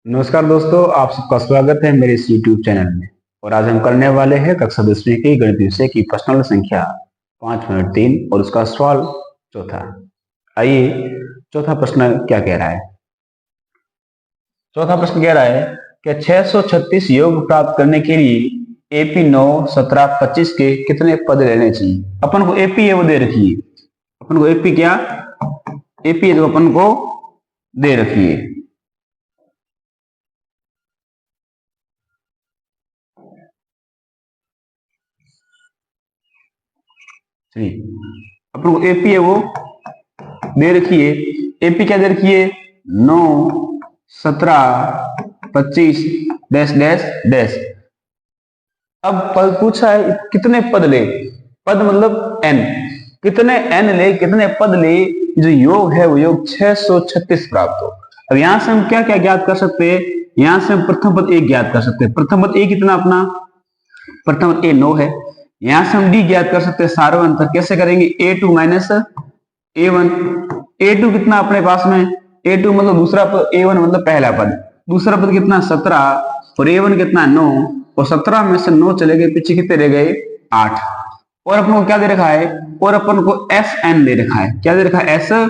नमस्कार दोस्तों, आप सबका स्वागत है मेरे इस YouTube चैनल में। और आज हम करने वाले हैं कक्षा 10वीं की गणित विषय की प्रश्नावली संख्या 5.3 और उसका सवाल चौथा। आइए चौथा प्रश्न क्या कह रहा है। चौथा प्रश्न कह रहा है कि 636 योग प्राप्त करने के लिए AP 9, 17, 25 के कितने पद लेने चाहिए। अपन को AP है वो दे रखी है। अपन को AP क्या AP है जो अपन को दे रखी है। अपन को AP है वो दे रखी है। AP क्या दे रखी है 9, 17, 25 डैश डैश डैश। अब पद पूछा है कितने पद ले। पद मतलब n, कितने n ले, कितने पद ले, जो योग है वो योग 636 प्राप्त हो। अब यहां से हम क्या क्या ज्ञात कर सकते हैं। यहां से हम प्रथम पद एक ज्ञात कर सकते हैं। प्रथम पद एक कितना अपना प्रथम पद a 9 है। यहां से हम d ज्ञात कर सकते हैं सार्वंतर। कैसे करेंगे a2 माइनस a1। a2 कितना अपने पास में a2 मतलब दूसरा पद, a1 मतलब पहला पद। दूसरा पद कितना 17 और a1 कितना 9 और 17 में से 9 चले गए, पीछे कितने रह गए 8। और अपन को क्या दे रखा है, और अपन को Sn दे रखा है। क्या दे रखा है Sn।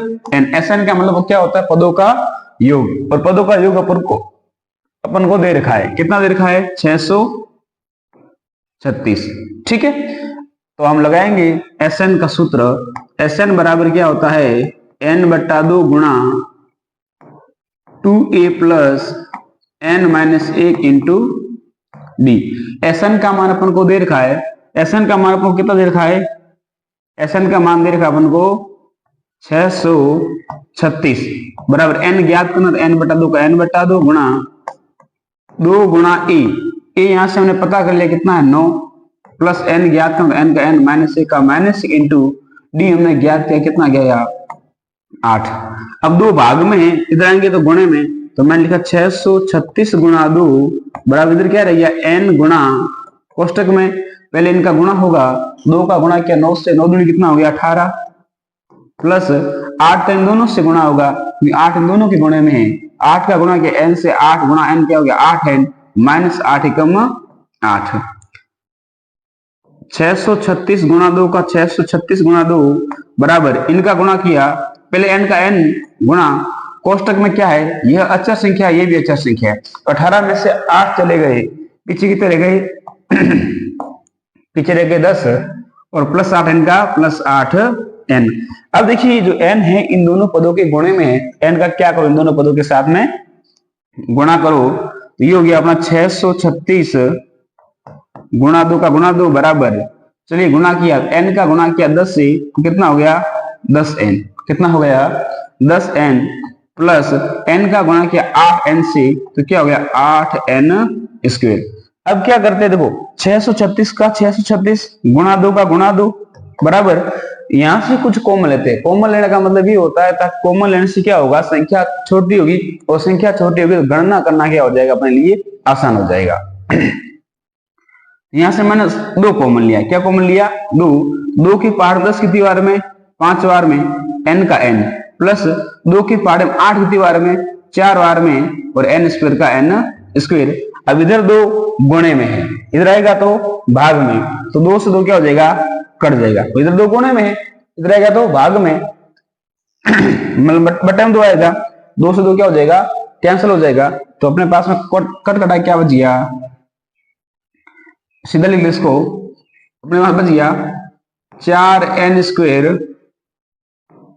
Sn का मतलब क्या होता है पदों का योग, और पदों का योग अपन को दे रखा है। कितना दे रखा है 636। ठीक है, तो हम लगाएंगे Sn का सूत्र। Sn बराबर क्या होता है n/2 गुणा 2a plus n-1 into D. Sn का मान अपन को दे रखा है। Sn का मान अपन को कितना दे रखा है, Sn का मान दे रखा अपन को 636 बराबर n ज्ञात करना, n/2 का n/2 गुणा 2 गुणा a। यहां से हमने पता कर लिया कितना है 9 प्लस n ज्ञात करना, n का n -1 का -1 इंटू डी हमने ज्ञात किया कितना गया 8। अब दो भाग में है, इधर आएंगे तो गुणे में, तो मैंने लिखा 636 गुणा 2 बराबर इधर क्या रह गया n गुणा कोष्टक में पहले इनका गुणा होगा, 2 का गुणा किया 9 से, 9 दूनी कितना हो गया 18 प्लस 8 इन दोनों से गुणा होगा, 8 इन दोनों के गुणे में है। 8 का गुणा किया n से, 8 गुणा n क्या हो गया 8n माइनस 8 एकम 8। 636 गुणा 2 का 636 गुणा 2 बराबर इनका गुणा किया, पहले n का n गुणा कोष्टक में क्या है, यह अचर संख्या है, यह भी अचर संख्या है। 18 में से 8 चले गए, पीछे कितने रह गए पीछे रह गए 10 और प्लस 8 n का प्लस 8n। अब देखिए जो n है इन दोनों पदों के गुणे में है, n का क्या करो इन दोनों पदों के साथ में गुणा करो, तो ये हो गया अपना 636 गुणा 2 का गुणा 2 बराबर, चलिए गुणा किया, n का गुणा किया 10 से, तो कितना हो गया 10n। कितना हो गया 10n प्लस n का गुणा किया 8n से, तो क्या हो गया 8n स्क्वायर। अब क्या करते हैं देखो 636 का 636 गुणा 2 का गुणा 2 बराबर, यहां से कुछ कॉमन लेते हैं। कॉमन लेने का मतलब ये होता है ताकि कॉमन लेने से क्या होगा संख्या छोटी होगी, और संख्या छोटी होगी तो गणना करना क्या हो जाएगा अपने लिए आसान हो जाएगा। यहां से मैंने 2 कॉमन लिया। क्या कॉमन लिया 2 की पावर 10 की दीवार में 5 बार में n का n प्लस 2 की पावर 8 की दीवार में 4 बार में और n स्क्वायर का n स्क्वायर। अब इधर 2 गुणे में है, इधर आएगा तो भाग में, तो 2 से 2 क्या हो जाएगा कट जाएगा। तो इधर 2 गुणे में है, इधर आएगा तो भाग में मतलब बटे में 2 आएगा, 2 से 2 क्या हो जाएगा कैंसिल हो जाएगा। तो अपने पास में कट कटा क्या बच गया, सीधा लिख लो इसको, अपने पास बच गया 4n स्क्वायर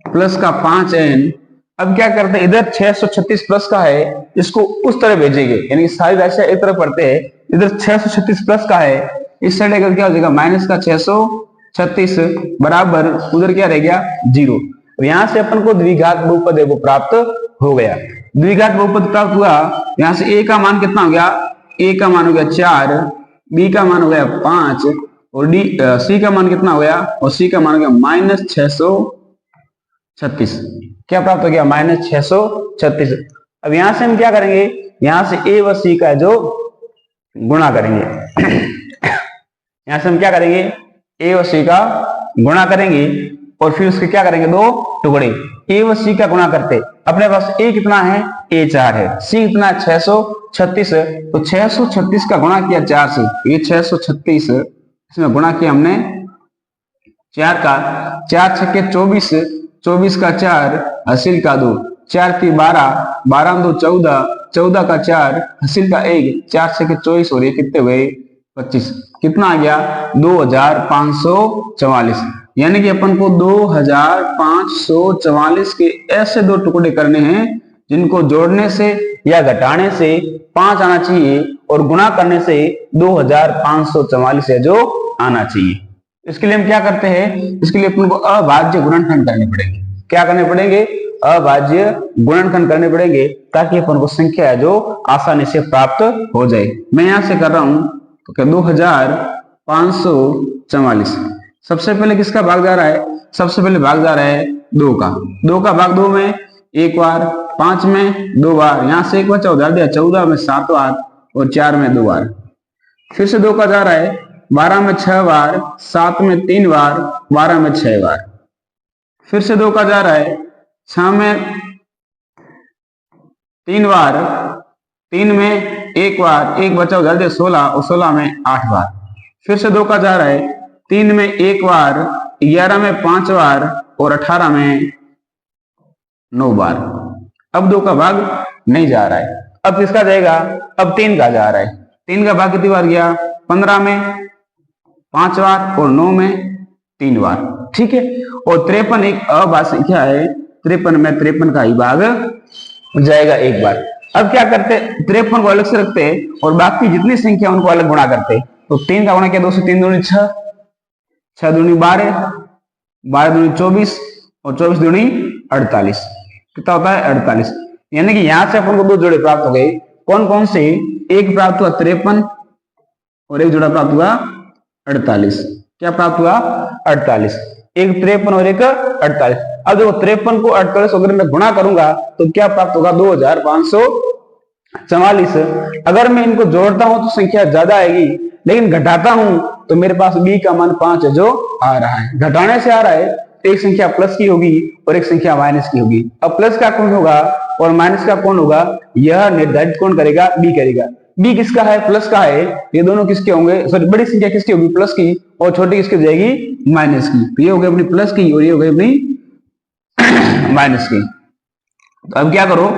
प्लस का 5n। अब क्या करते हैं इधर 636 प्लस का है, इसको उस तरह भेजेंगे, यानी सारी राशि एक तरफ पढ़ते हैं, इधर 636 प्लस का है, इस साइड अगर क्या हो जाएगा माइनस का 636 बराबर उधर क्या रह गया 0। यहां से अपन को द्विघात बहुपद है वो प्राप्त हो गया। द्विघात बहुपद प्राप्त हुआ, यहां से a का मान कितना हो गया, a का मान हो गया 4, b का मान हो गया 5 और c का मान कितना हो गया, और c का मान हो गया -636। क्या प्राप्त हो गया -636। अब यहां से हम क्या करेंगे, यहां से a व c का जो गुणा करेंगे यहां से हम क्या करेंगे a व c का गुणा करेंगे और फिर उसके क्या करेंगे 2 टुकड़े, a व c का गुणा करते। अपने पास ए कितना है, ए 4 है, सी कितना है 636 है, तो 636 का गुणा किया 4 से, ये 636 इसमें गुणा किया हमने 4 का, 4 छक्के 24, 24 का 4 हासिल का 2, 4 की 12, 12 2 14, 14 का 4 हासिल का 1, 4 छक्के 24 और ये कितने हुए 25, कितना आ गया 2544। यानी कि अपन को 2544 के ऐसे दो टुकड़े करने हैं जिनको जोड़ने से या घटाने से 5 आना चाहिए और गुणा करने से 2544 है जो आना चाहिए। इसके लिए हम क्या करते हैं, इसके लिए अपन को अभाज्य गुणनखंड करने पड़ेंगे। क्या करने पड़ेंगे, अभाज्य गुणनखंड करने पड़ेंगे ताकि अपन को संख्या है जो आसानी से प्राप्त हो जाए। मैं यहां से कर रहा हूं तो 2544। सबसे पहले किसका भाग जा रहा है, सबसे पहले भाग जा रहा है 2 का, 2 का भाग 2 में एक बार, 5 में 2 बार, यहां से एक बचा उधार दिया, 14 में 7 बार और 4 में 2 बार। फिर से 2 का जा रहा है 12 में 6 बार, 7 में 3 बार, 12 में 6 बार। फिर से 2 का जा रहा है 6 में 3 बार, 3 में 1 बार, एक बचा उधार दिया 16 और 16 में 8 बार। फिर से 2 का जा रहा है 3 में 1 बार, 11 में 5 बार और 18 में 9 बार। अब 2 का भाग नहीं जा रहा है, अब किसका जाएगा, अब 3 का जा रहा है। 3 का भाग कितनी बार गया, 15 में 5 बार और 9 में 3 बार, ठीक है। और 53 एक अभाज्य संख्या है, 53 में 53 का ही भाग जाएगा एक बार। अब क्या करते हैं, 53 को अलग से रखते हैं और बाकी जितनी संख्या उनको अलग गुणा करते हैं। तो 3 का गुणा किया 2 से 3 दूनी 6, 6 दूनी 12, 12 दूनी 24 और 24 दूनी 48, कितना होता है 48। यानी कि यहां से अपन को 2 जोड़े प्राप्त हो गए। कौन कौन से, एक प्राप्त हुआ 53 और एक जोड़ा प्राप्त हुआ 48। क्या प्राप्त हुआ 48, एक 53 और एक 48। अब देखो 53 को 48 अगर मैं गुणा करूंगा तो क्या प्राप्त होगा 2544। अगर मैं इनको जोड़ता हूं तो संख्या ज्यादा आएगी, लेकिन घटाता हूं तो मेरे पास b का मान 5 है जो आ रहा है। घटाने से आ रहा है तो एक संख्या प्लस की होगी और एक संख्या माइनस की होगी। अब प्लस का कौन होगा और माइनस का कौन होगा, यह निर्धारित कौन करेगा, b करेगा। b किसका है, प्लस का है, ये दोनों किसके होंगे, सॉरी बड़ी संख्या किसकी होगी प्लस की और छोटी किसकी हो जाएगी माइनस की। तो ये हो गई अपनी प्लस की और ये हो गई अपनी माइनस की। तो अब क्या करो,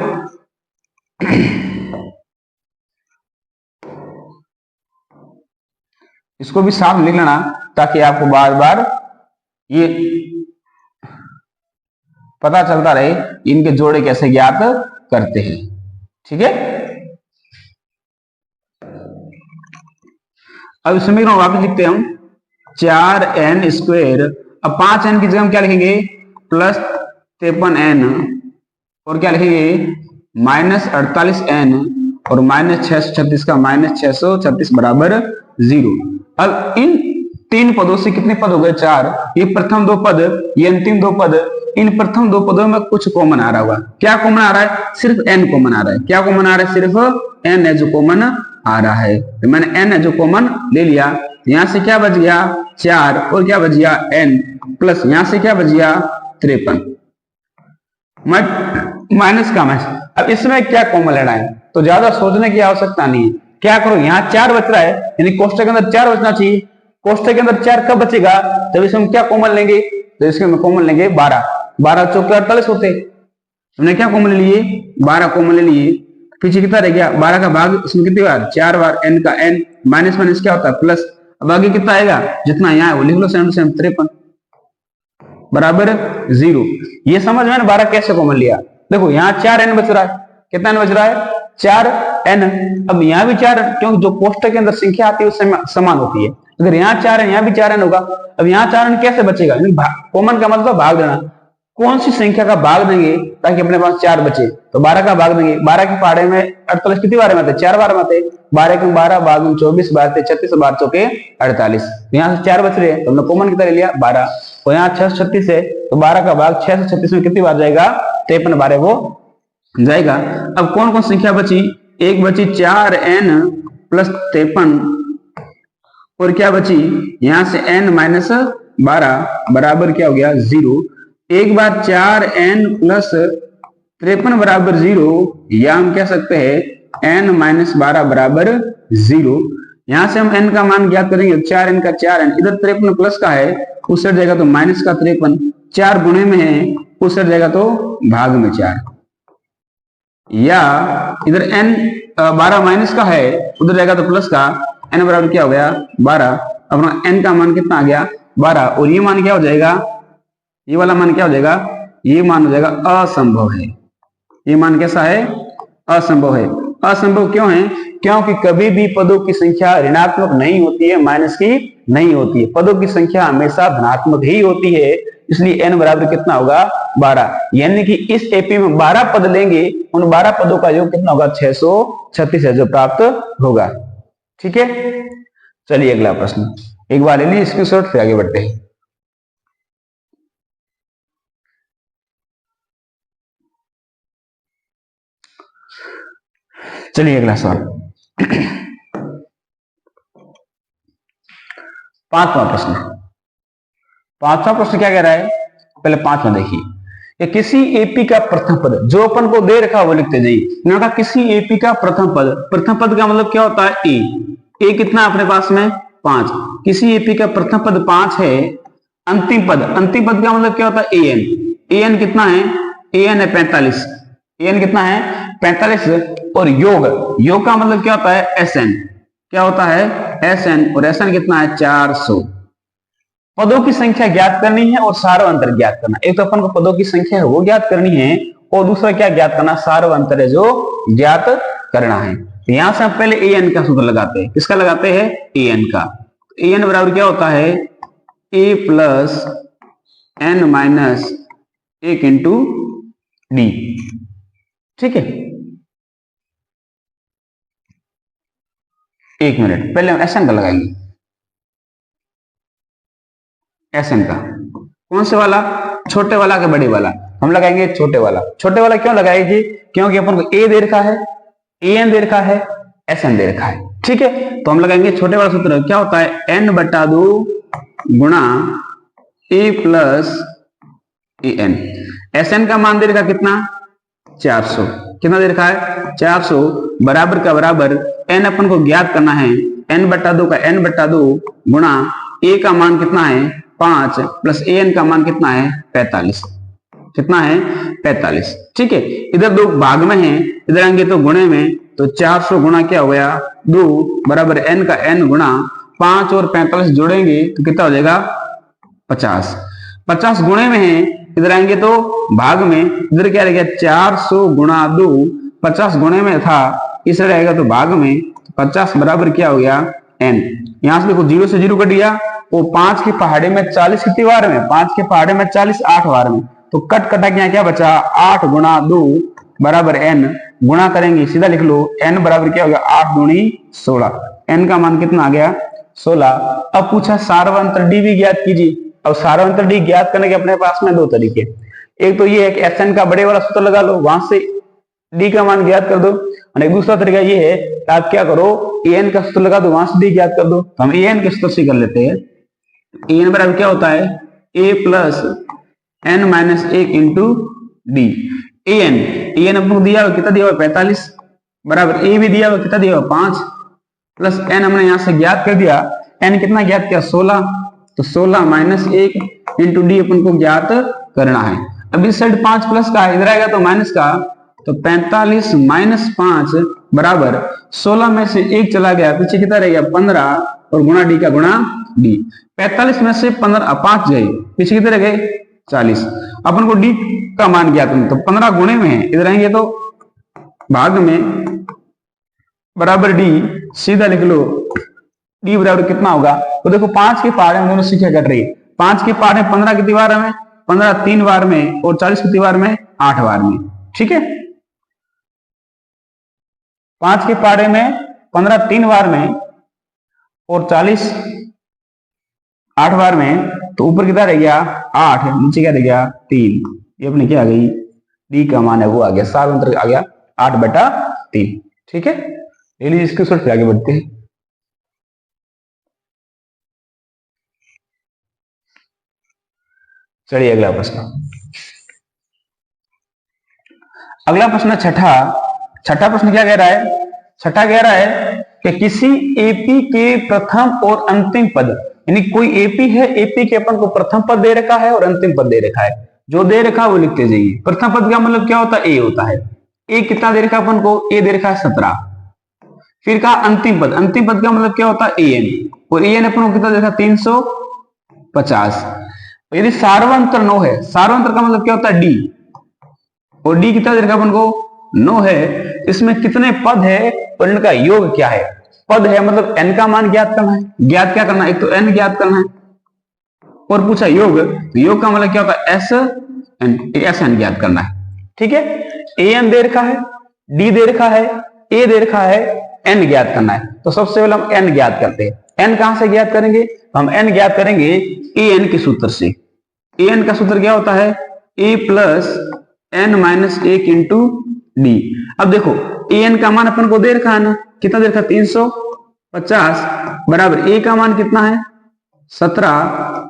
इसको भी साफ लिख लेना ताकि आपको बार बार ये पता चलता रहे इनके जोड़े कैसे ज्ञात करते हैं, ठीक है। अब समीकरण वापस लिखते हैं हम, 4n स्क्वायर। अब 5n की जगह हम क्या लिखेंगे, प्लस 53n और क्या लिखेंगे माइनस 48n और माइनस 636 का माइनस 636 बराबर 0। अब इन 3 पदों से कितने पद हो गए 4, ये प्रथम 2 पद, ये अंतिम 2 पद। इन प्रथम 2 पदों में कुछ कॉमन आ रहा होगा। क्या कॉमन आ रहा है, सिर्फ n कॉमन आ रहा है। क्या कॉमन आ रहा है, सिर्फ n है जो कॉमन आ रहा है। तो मैंने n है जो कॉमन ले लिया, यहां से क्या बच गया 4 और क्या बच गया n प्लस यहां से क्या बच गया 53 माइनस का माइनस। अब इसमें क्या कॉमन लेना है, तो ज्यादा सोचने की आवश्यकता नहीं है। क्या करो, यहाँ 4 बच रहा है यानी कोष्टक के अंदर 4 बचना चाहिए। कोष्टक के अंदर 4 कब बचेगा, जब इसमें क्या कॉमन लेंगे, तो इसमें कॉमन लेंगे 12, 12 चौके 48 होते। हमने क्या कॉमन ले लिए 12 कॉमन ले लिए, पीछे कितना रह गया 12 का भाग इसमें कितनी बार 4 बार, n का n माइनस माइनस क्या होता है प्लस। अब आगे कितना आएगा, जितना यहाँ है वो लिख लो 53 बराबर 0। ये समझ में 12 कैसे कॉमन लिया। देखो यहाँ 4n बच रहा है, कितना n बच रहा है 4n। अब यहाँ भी 4, क्योंकि जो कोष्टक के अंदर संख्या आती है उससे समान होती है। अगर यहाँ 4n यहाँ भी 4n होगा। अब यहाँ 4n कैसे बचेगा, कॉमन का मतलब भाग देना। कौन सी संख्या का भाग देंगे ताकि अपने पास 4 बचे, तो 12 का भाग देंगे। 12 के पहाड़े में 48 कितनी बार में आते, 4 बार में आते। 12 के 12 भाग में 24 बार थे 36 बार चौके 48। यहाँ से 4 बच रहे हैं तो हमने कॉमन कितना ले लिया 12। और यहाँ 636 है तो 12 का भाग 636 में कितनी बार जाएगा 53 बार है वो जाएगा। अब कौन कौन संख्या बची, एक बची 4n प्लस 53 और क्या बची यहां से n माइनस 12 बराबर क्या हो गया 0। एक बार 4n प्लस 53 बराबर 0, या हम कह सकते हैं n-12 बराबर 0। यहां से हम n का मान ज्ञात करेंगे, 4n का 4n, इधर 53 प्लस का है, उस साइड जाएगा तो माइनस का 53, 4 गुणे में है, उस साइड जाएगा तो भाग में 4, या इधर n 12 माइनस का है, उधर जाएगा तो प्लस का, n बराबर क्या हो गया 12। अपना n का मान कितना आ गया 12, और ये मान क्या हो जाएगा, ये वाला मान क्या हो जाएगा, ये मान हो जाएगा असंभव है। ये मान कैसा है, असंभव है। असंभव क्यों है, क्योंकि कभी भी पदों की संख्या ऋणात्मक नहीं होती है, माइनस की नहीं होती है, पदों की संख्या हमेशा धनात्मक ही होती है, इसलिए n बराबर कितना होगा 12, यानी कि इस एपी में 12 पद लेंगे, उन 12 पदों का योग कितना होगा 636 है जो प्राप्त होगा। ठीक है, चलिए अगला प्रश्न एक बार ले लीजिए स्क्रीनशॉट, फिर आगे बढ़ते हैं। चलिए अगला सवाल, पांचवा प्रश्न। पांचवा प्रश्न क्या कह रहा है, पहले पांचवा देखिए, कि किसी एपी का प्रथम पद, जो अपन को दे रखा वो लिखते जाइए। किसी एपी का प्रथम पद, प्रथम पद का मतलब क्या होता है ए कितना अपने पास में 5, किसी एपी का प्रथम पद 5 है। अंतिम पद, अंतिम पद का मतलब क्या होता है एन कितना है, एन है 45, एन कितना है 45, और योग का मतलब क्या होता है एसएन, क्या होता है एसएन, और एसएन कितना है 400। पदों की संख्या ज्ञात करनी है और सार्व अंतर ज्ञात करना, एक तो अपन को पदों की संख्या है वो ज्ञात करनी है, और दूसरा क्या ज्ञात करना, सार्व अंतर है जो ज्ञात करना है। तो यहां से हम पहले ए एन का सूत्र लगाते हैं, किसका लगाते हैं ए एन का। ए एन बराबर क्या होता है a plus n minus 1 into d. ठीक है, एक मिनट, पहले हम एस एन का लगाएंगे, एस एन का कौन से वाला, छोटे वाला के बड़े वाला, हम लगाएंगे छोटे वाला। छोटे वाला क्यों लगाएंगे, क्योंकि अपन को ए दे रखा है, ए एन दे रखा है, एस एन दे रखा है। ठीक है, तो हम लगाएंगे छोटे वाला सूत्र, क्या होता है एन बटा 2 गुणा ए plus A N. S N का मान दे रखा कितना 400, कितना दे रखा है 400, बराबर का बराबर एन अपन को ज्ञात करना है, एन बटा 2 का एन बटा 2 गुणा ए का मान कितना है 5 प्लस ए एन का मान कितना है 45, कितना है 45। ठीक है, इधर दो भाग में है, इधर आएंगे तो गुणे में, तो 400 गुणा क्या हो गया 2 बराबर एन का एन गुणा 5 और 45 जोड़ेंगे तो कितना हो जाएगा 50। 50 गुणे में है, इधर आएंगे तो भाग में, इधर क्या रहेगा 400 गुणा 2, 50 गुणे में था, इस रहेगा तो भाग में, 50 बराबर क्या हो गया एन। यहां से देखो 0 से 0 कट गया, वो 5 के पहाड़े में 40 कितनी बार में, 5 के पहाड़े में 40 8 बार में, तो कट कटा क्या बचा 8 गुणा 2 बराबर एन, गुणा करेंगे सीधा लिख लो एन बराबर क्या हो गया 8 दूनी 16, एन का मान कितना आ गया 16। अब पूछा सार्वंतर डी भी ज्ञात कीजिए। अब सार्वंतर डी ज्ञात करने के अपने पास में दो तरीके, एक तो ये है कि एस एन का बड़े वाला सूत्र लगा लो, वहां से डी का मान ज्ञात कर दो, और एक दूसरा तरीका ये है कि आप क्या करो ए एन का सूत्र लगा दो, वहां से डी ज्ञात कर दो। तो हम ए एन के सूत्र से कर लेते हैं। ए एन बराबर क्या होता है a plus n minus 1 into d. A n अपने को दिया हुआ कितना दिया हुआ 45, बराबर ए भी दिया हुआ कितना दिया हुआ 5, प्लस एन हमने यहां से ज्ञात कर दिया, एन कितना ज्ञात किया 16, तो 16 माइनस 1 इंटू डी अपन को ज्ञात करना है। अब इस साइड 5 प्लस का इधर आएगा तो माइनस का, तो 45 माइनस 5 बराबर 16 में से 1 चला गया, पीछे कितना रह गया 15, और गुणा डी का गुणा डी। 45 में से 15 5 गए, पीछे कितने रह गए 40, अपन को डी का मान ज्ञात करना, तो 15 गुणे में है, इधर आएंगे तो भाग में बराबर डी, सीधा लिख लो डी बराबर कितना होगा, तो देखो 5 के पहाड़ में दोनों संख्या घट रही है, 5 के पहाड़ में 15 कितनी बार में 15 3 बार में, और 40 कितनी बार में 8 बार में। ठीक है, 5 के पहाड़े में 15 3 बार में, और 40 8 बार में, तो ऊपर कितना रह गया 8, नीचे क्या रह गया 3, ये अपनी क्या आ गई डी का मान है वो आ गया, सार्वंतर आ गया 8 बटा 3। ठीक है, इसके सूत्र से आगे बढ़ते हैं। चलिए अगला प्रश्न, अगला प्रश्न छठा। छठा प्रश्न क्या कह रहा है? छठा कह रहा है कि किसी एपी के प्रथम और अंतिम पद, यानी कोई एपी है, एपी के अपन को प्रथम पद दे रखा है और अंतिम पद दे रखा है। जो दे रखा है वो लिखते जाइए। प्रथम पद का मतलब क्या होता है? ए होता है। ए कितना दे रखा है अपन को? ए दे रखा है 17। फिर कहा अंतिम पद, अंतिम पद का मतलब क्या होता है? ए एन, और ए एन अपन को कितना दे रखा है? 350। यदि सार्वंतर 9 है, सार्वंतर का मतलब क्या होता है? डी, और डी कितना दे रखा अपन को? 9 है। इसमें कितने पद है और इनका योग क्या है? पद है मतलब n का मान ज्ञात करना है। ज्ञात क्या करना है? एक तो n ज्ञात करना है, और पूछा योग, तो योग का मतलब क्या होता है? एस एन, एस एन ज्ञात करना है। ठीक है, ए एन दे रखा है, डी दे रखा है, ए दे रखा है, एन ज्ञात करना है। तो सबसे पहले हम एन ज्ञात करते हैं। एन कहां से ज्ञात करेंगे? हम एन ज्ञात करेंगे ए एन के सूत्र से। ए एन का सूत्र क्या होता है? A plus n minus 1 into d. अब देखो ए एन का मान अपन को दे रखा है ना, कितना दे रखा? 350 बराबर ए का मान कितना है? 17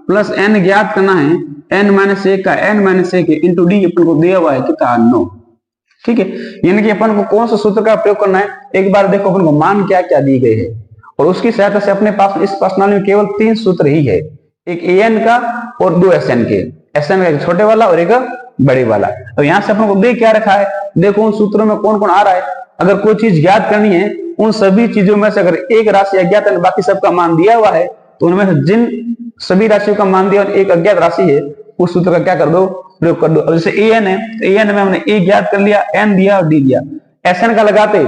प्लस एन ज्ञात करना है, एन माइनस 1 का एन माइनस 1 इंटू डी अपन को दिया हुआ है कितना? 9। ठीक है, यानी कि अपन को कौन सा सूत्र का प्रयोग करना है? एक बार देखो अपन को मान क्या क्या दी गई है, और उसकी सहायता से अपने पास इस प्रश्नावली में केवल 3 सूत्र ही है, एक ए एन का और 2 एस एन के। एस एन का एक छोटे वाला और एक बड़े वाला। तो यहां से अपन को दे क्या रखा है? देखो उन सूत्रों में कौन कौन आ रहा है। अगर कोई चीज ज्ञात करनी है, उन सभी चीजों में से अगर एक राशि अज्ञात है, बाकी सबका मान दिया हुआ है, तो उनमें से जिन सभी राशियों का मान दिया और एक अज्ञात राशि है, उस सूत्र का क्या कर दो? प्रयोग कर दो। अब जैसे ए एन है, तो ए एन में हमने ए ज्ञात कर लिया, एन दिया और डी दिया। एस एन का लगाते,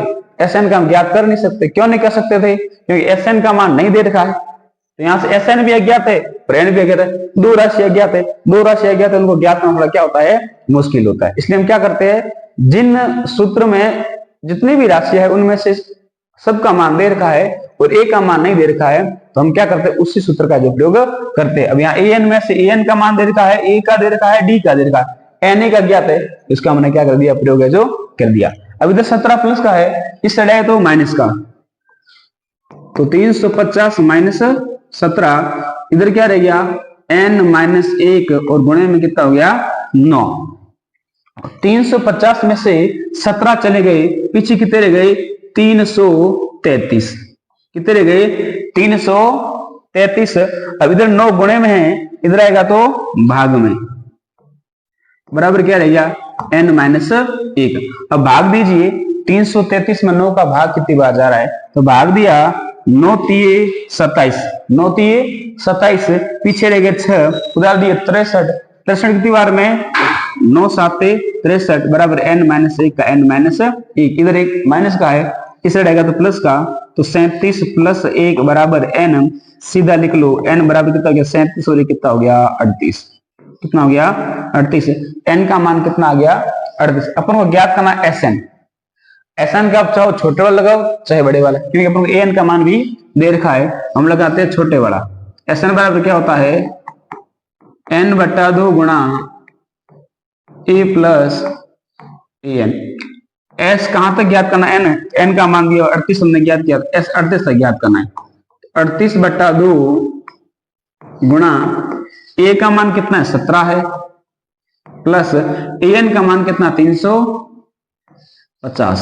एस एन का हम ज्ञात कर नहीं सकते। क्यों नहीं कर सकते थे? क्योंकि एस एन का मान नहीं दे रखा है। तो यहां से एस एन भी अज्ञात है और एन भी अज्ञात है, दो राशि अज्ञात है। दो राशि अज्ञात है, उनको ज्ञात करना क्या होता है? मुश्किल होता है। इसलिए हम क्या करते हैं, जिन सूत्र में जितनी भी राशि है उनमें से सबका मान दे रखा है और ए का मान नहीं दे रखा है, तो हम क्या करते हैं? उसी सूत्र का जो प्रयोग करते हैं। अब यहाँ ए एन में से ए एन का मान दे रखा है, ए का दे रखा है, डी का दे रखा है, एन ए का ज्ञात है, इसका हमने क्या कर दिया? प्रयोग है जो कर दिया। अब इधर 17 प्लस का है, इस साइड है तो माइनस का, तो 350 माइनस 17, इधर क्या रह गया? n माइनस 1 और गुणे में कितना हो गया? 9। 350 में से 17 चले गए, पीछे कितने रह गए? 333। कितने रह गए? 333। अब इधर 9 गुणे में है, इधर आएगा तो भाग में, बराबर क्या रह गया? n minus 1। अब भाग दीजिए, 333 में 9 का भाग कितनी बार जा रहा है? तो भाग दिया, 9 तिये 27, 9 तिये 27, पीछे रह गए 6, उधार दिए 63, 63 कितनी बार में? 9 7 63 बराबर n माइनस 1 का n माइनस 1। इधर एक माइनस का है, इस रहेगा तो प्लस का, तो 37 प्लस 1 बराबर n। सीधा लिख लो, n बराबर कितना हो गया? 37 और कितना हो गया? 38। कितना हो गया? 38। n का मान कितना आ गया? 38। अपन को ज्ञात करना एस एन। एस एन का आप चाहो छोटे वाला लगाओ चाहे बड़े वाला, क्योंकि अपन को ए एन का मान भी दे रखा है, हम लगाते हैं छोटे वाला। एस एन बराबर क्या होता है? n बटा 2 गुणा ए प्लस ए एन। एस कहां तक ज्ञात करना? एन, एन का मान दिया 38 हमने ज्ञात किया, एस 38 तक ज्ञात करना है। 38 बटा 2 गुणा ए का मान कितना है? 17 है, प्लस ए एन का मान कितना? 350।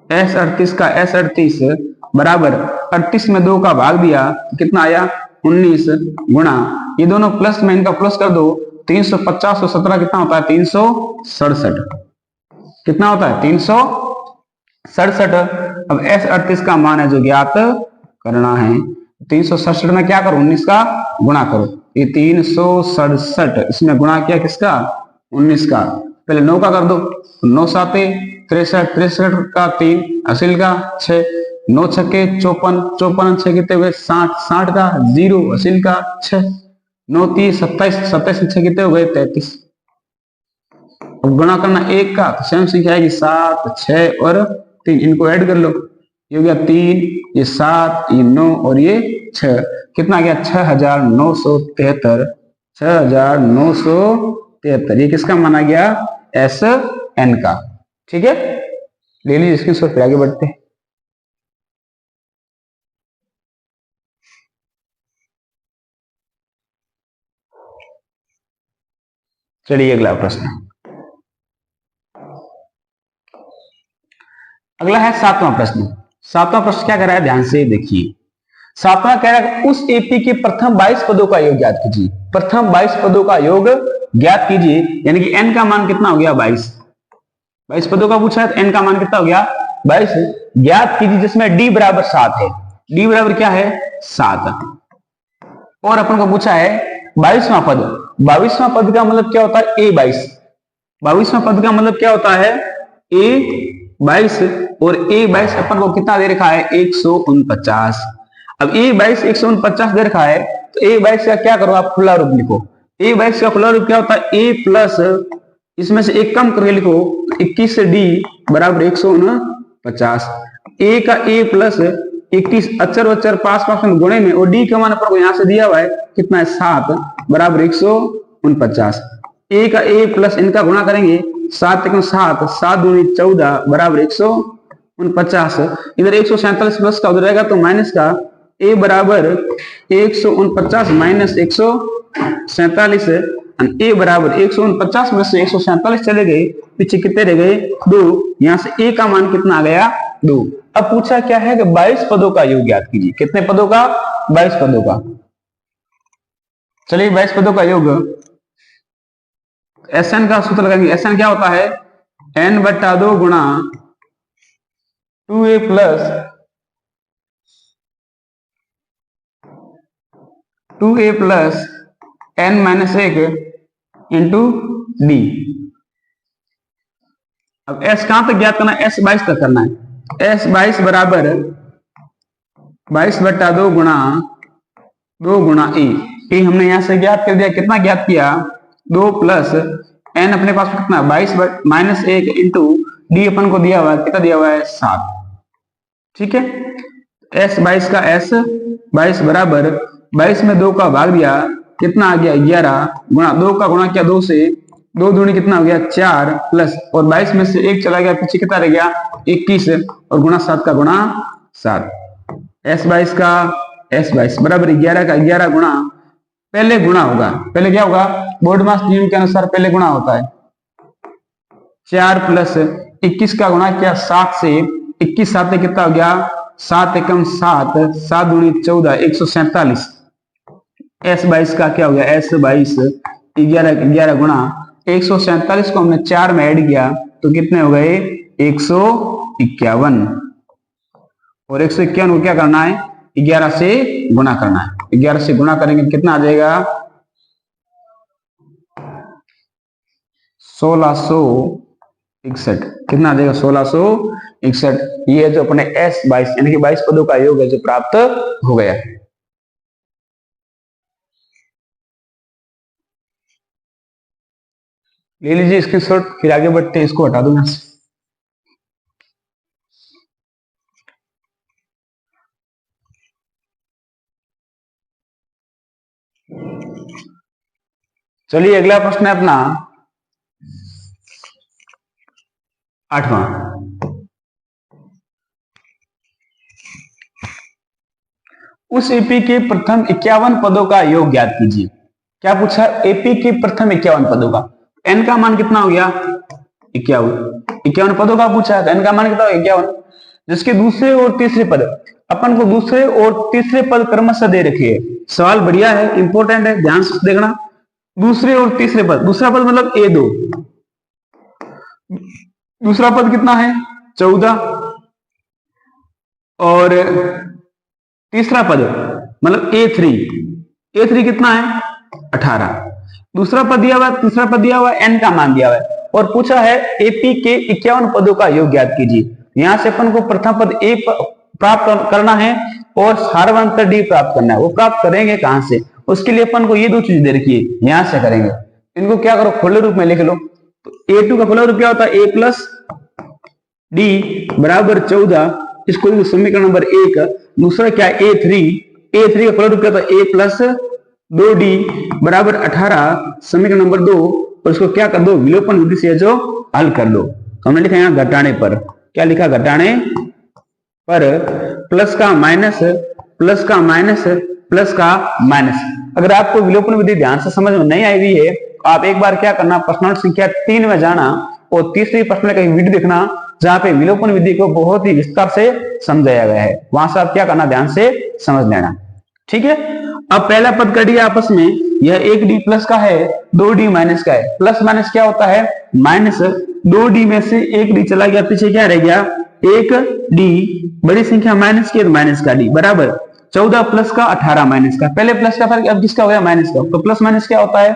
एस 38 का एस 38 बराबर 38 में 2 का भाग दिया, कितना आया? 19 गुणा, ये दोनों प्लस में, इनका प्लस कर दो, 350 और 17 कितना होता है? 367। कितना होता है? 367। अब एस 38 का मान है जो ज्ञात करना है। 367 में क्या करो? 19 का गुणा करो, ये 367, इसमें गुणा किया किसका? 19 का। पहले 9 का कर दो, 9 7 63, 63 का 3, असिल का 6, 9 छक्के 54, 54 छह कितने हुए? 60, 60 का 0, असिल का 6, 9 30 27, 27 छह कितने हो गए? 33। गुणा करना 1 का, तो सेम संख्या आएगी 7 6 और 3, इनको ऐड कर लो, ये हो गया 3, ये 7, ये 9 और ये 6, कितना गया? 6973, 6973। ये किसका माना गया? एस एन का। ठीक है, ले लीजिए स्क्रीनशॉट, फिर आगे बढ़ते हैं। चलिए अगला प्रश्न। अगला है सातवां प्रश्न। सातवां प्रश्न क्या कर रहा है, ध्यान से देखिए। सातवां कह रहा है उस एपी के प्रथम 22 पदों का योग ज्ञात कीजिए। प्रथम 22 पदों का योग ज्ञात कीजिए, यानी कि n का मान कितना हो गया 22 पदों का पूछा है, तो n का मान कितना हो गया 22 ज्ञात कीजिए, जिसमें d बराबर 7 है। d बराबर क्या है 7। और अपन को पूछा है 22वां पद। 22वां पद का मतलब क्या होता है a22। 22वां पद का मतलब क्या होता है a22, और a22 अपन को कितना दे रखा है 149। अब a22 149 दे रखा है, तो a22 का क्या करो आप खुला रूप लिखो। a22 का खुला रूप क्या होता है a प्लस इसमें से एक कम करके लिखो, 21 से d बराबर 149। a का a प्लस 21 अक्षर अक्षर पास पास में गुणे में, और d का मान अपन को यहां से दिया हुआ है कितना है 7 बराबर 149। a का a प्लस इनका गुणा करेंगे 7 × 7 7 दूनी 14 बराबर 149। इधर 147 प्लस का उधर रहेगा तो माइनस का, a बराबर 149 माइनस 147, a बराबर 149 में से 147 चले गए, पीछे कितने रह गए 2। यहां से a का मान कितना आ गया 2। अब पूछा क्या है कि 22 पदों का योग ज्ञात कीजिए। कितने पदों का 22 पदों का। चलिए 22 पदों का योग, Sn का सूत्र लगाएंगे। Sn क्या होता है n/2 गुणा 2a plus 2a plus n-1 into d. अब s कहां तक ज्ञात करना है, s 22 तक करना है। s 22 बराबर 22/2 गुणा 2 गुणा a हमने यहां से ज्ञात कर दिया। कितना ज्ञात किया 2 प्लस n अपने पास कितना 22 - 1 इंटू डी अपन को दिया हुआ है, कितना दिया हुआ है 7। ठीक है, s 22 का s 22 बराबर 22 में 2 का भाग दिया, कितना आ गया 11 गुणा 2 का गुणा किया 2 से, 2 दूनी कितना हो गया 4 प्लस, और 22 में से 1 चला गया, पीछे कितना रह गया 21, और गुणा 7 का गुणा 7। s 22 का s 22 बराबर 11 का 11 गुणा, पहले गुणा होगा, पहले क्या होगा बोर्ड मास नियम के अनुसार पहले गुणा होता है। 4 प्लस 21 का गुणा किया 7 से, 21 7 कितना हो गया 7 एकम 7 7 दूनी 14 147। s 22 का क्या हो गया s 22 11 गुणा 147 को हमने 4 में ऐड किया तो कितने हो गए 151, और 151 को क्या करना है 11 से गुणा करना है। 11 से गुणा करेंगे कितना आ जाएगा 1661। कितना आ जाएगा 1661। ये जो अपने s 22 यानी कि 22 पदों का योग है जो प्राप्त हो गया। ले लीजिए स्क्रीनशॉट, फिर आगे बढ़ते हैं। इसको हटा दो यहां से। चलिए अगला प्रश्न है अपना 8वां। उस एपी के प्रथम 51 पदों का योग ज्ञात कीजिए। क्या पूछा एपी के प्रथम 51 पदों का। एन का मान कितना हो गया 51 पदों का पूछा है, तो एन का मान कितना हो गया 51, जिसके दूसरे और तीसरे पद अपन को दूसरे और तीसरे पद क्रमशः दे रखे हैं। सवाल बढ़िया है, इंपॉर्टेंट है, ध्यान से देखना। दूसरे और तीसरे पद, दूसरा पद मतलब A2, दूसरा पद कितना है 14, और तीसरा पद मतलब A3 कितना है 18। दूसरा पद दिया हुआ है, तीसरा पद दिया हुआ है, n का मान दिया हुआ है, और पूछा है एपी के 51 पदों का योग ज्ञात कीजिए। यहां से अपन को प्रथम पद A प्राप्त करना है और सार्वंतर D प्राप्त करना है। वो प्राप्त करेंगे कहां से, उसके लिए अपन को ये 2 चीज दे रखी है, यहां से करेंगे। इनको क्या करो खुले रूप में लिख लो। तो A2 का खुला रूप क्या होता है A प्लस D बराबर 14, इसको लिखो समीकरण नंबर 1। दूसरा क्या है A3 का खुला रूप क्या होता है A प्लस 2D बराबर 18, समीकरण नंबर 2, और इसको क्या कर दो विलोपन विधि से जो हल कर दो। तो हमने लिखा यहाँ घटाने पर, क्या लिखा घटाने पर, प्लस का माइनस प्लस का माइनस प्लस का माइनस। अगर आपको विलोपन विधि ध्यान से समझ में नहीं आई हुई है तो आप एक बार क्या करना प्रश्न संख्या 3 में जाना और तीसरी प्रश्न का वीडियो देखना, जहां पे विलोपन विधि को बहुत ही विस्तार से समझाया गया है, वहां से आप क्या करना, ध्यान से समझ लेना। ठीक है, अब पहला पद कर दिया आपस में, यह 1d प्लस का है, 2d माइनस का है। प्लस माइनस क्या होता है, माइनस। 2d में से 1d चला गया, पीछे क्या रह गया, 1d, बड़ी संख्या माइनस की, माइनस का d बराबर 14 प्लस का 18 माइनस का। पहले प्लस का फर्क, अब किसका हो गया, माइनस का। तो प्लस माइनस क्या होता है,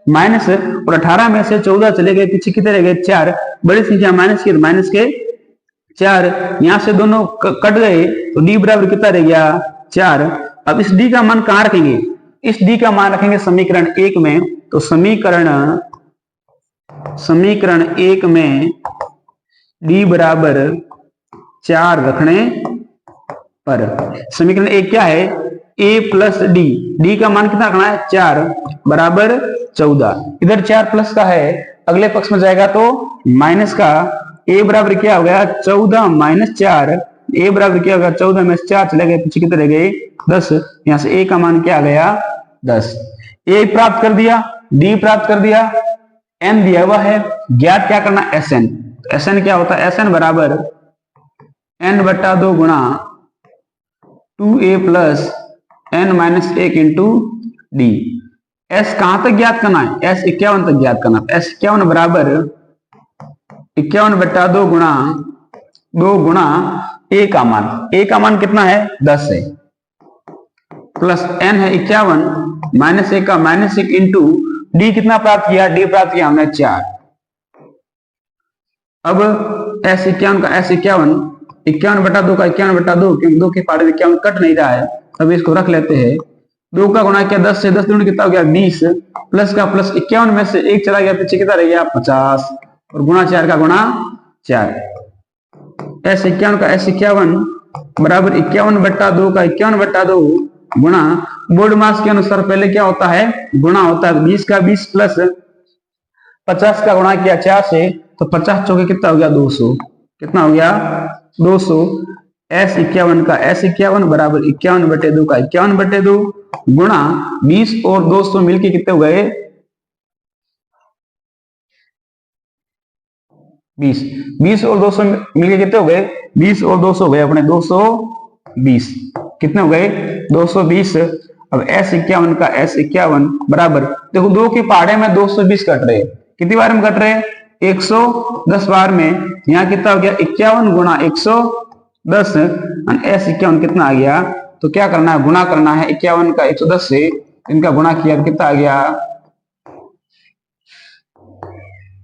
माइनस, और 18 में से 14 चले गए, पीछे कितने रह गए, 4, बड़ी संख्या माइनस की, माइनस के 4, यहां से दोनों कट गए, तो d बराबर कितना रह गया, 4। अब इस d का मान कहां रखेंगे, इस d का मान रखेंगे समीकरण 1 में। तो समीकरण 1 में d बराबर 4 रखने पर, समीकरण 1 क्या है, a प्लस d का मान कितना रखना है, 4 बराबर 14। इधर 4 प्लस का है, अगले पक्ष में जाएगा तो माइनस का, a बराबर क्या हो गया, 14 माइनस 4, a बराबर क्या होगा, 14 में 4 चले गए, पीछे कितने रह गए, 10। यहां से a का मान क्या आ गया, 10। a प्राप्त कर दिया, d प्राप्त कर दिया, n दिया हुआ है, ज्ञात क्या करना, sn। sn क्या होता है, sn बराबर n/2 गुणा 2a plus n minus 1 into D. s कहां तक ज्ञात करना है, s 51 तक ज्ञात करना है। s 51 बराबर 51/2 गुणा 2 गुणा a का मान, a का मान कितना है, 10 है, प्लस n है 51 माइनस 1 का माइनस 1 इंटू डी कितना प्राप्त किया, d प्राप्त किया हमने 4। अब s 51 का s 51, 51/2 का 51/2, क्योंकि 2 के पारे 51 कट नहीं रहा है, अब इसको रख लेते हैं। 2 का गुणा किया 10 से, 10 दूनी कितना हो गया, 20, प्लस का प्लस, 51 में से 1 चला गया, पीछे कितना रह गया, 50, और गुणा 4 का गुणा 4। s 51 का s 51 बराबर 51/2 का 51/2 गुणा, बोर्ड मास के अनुसार पहले क्या होता है, गुणा होता है। 20 का 20 प्लस 50 का गुणा किया 4 से, तो 50 चौके कितना हो गया, 200, कितना हो गया, 200। s 51 का s 51 बराबर 51/2 का 51/2 गुणा 20 और 200 मिलके कितने हो गए, 20। 20 और 200 मिलके कितने हो गए, 20 और 200 हो गए अपने 220, कितने हो गए, 220। अब s 51 का s 51 बराबर, देखो 2 के पहाड़े में 220 कट रहे, कितनी बार में कट रहे, 110 बार में। यहाँ कितना हो गया, 51 गुणा 110, s 51 कितना आ गया, तो क्या करना है, गुणा करना है 51 का 110 से, इनका गुणा किया तो कितना आ गया,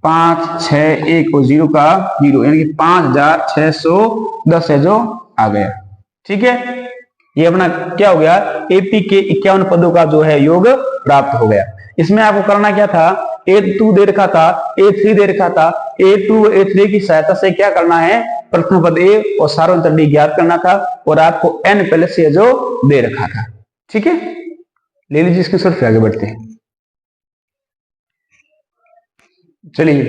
5 6 1 और 0 का 0, यानी कि 5610 है जो आ गया। ठीक है, ये अपना क्या हो गया, एपी के 51 पदों का जो है योग प्राप्त हो गया। इसमें आपको करना क्या था, A2 दे रखा था, A3 दे रखा था, A2 A3 की सहायता से क्या करना है, प्रथम पद A और सार्वंतर D ज्ञात करना था, और आपको n पहले से जो दे रखा था। ठीक है, ले लीजिए इसके सिर्फ आगे बढ़ते हैं। चलिए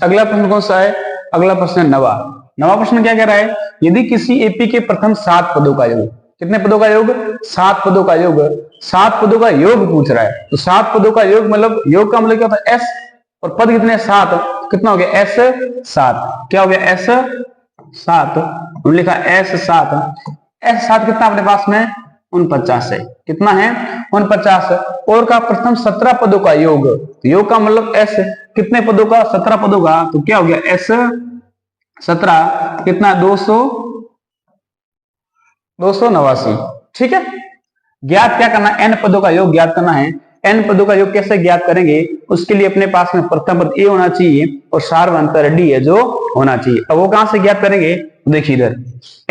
अगला प्रश्न कौन सा है, अगला प्रश्न है नवा प्रश्न क्या कह रहा है, यदि किसी एपी के प्रथम 7 पदों का योग, कितने पदों का योग, 7 पदों का योग, 7 पदों का योग पूछ रहा है, तो 7 पदों का योग मतलब, योग का मतलब क्या होता है, s, और पद कितने 7, कितना हो गया, s 7, क्या हो गया, s 7, लिखा s 7 कितना अपने पास में 49 है, कितना है 49, और का प्रथम 17 पदों का योग, योग का मतलब s, कितने पदों का, 17 पदों का, तो क्या हो गया, s 17 कितना 289। ठीक है, ज्ञात क्या करना, n पदों का योग ज्ञात करना है। n पदों का योग कैसे ज्ञात करेंगे, उसके लिए अपने पास में प्रथम पद a होना चाहिए और सार्वंतर d है जो होना चाहिए। अब वो कहां से ज्ञात करेंगे, देखिए इधर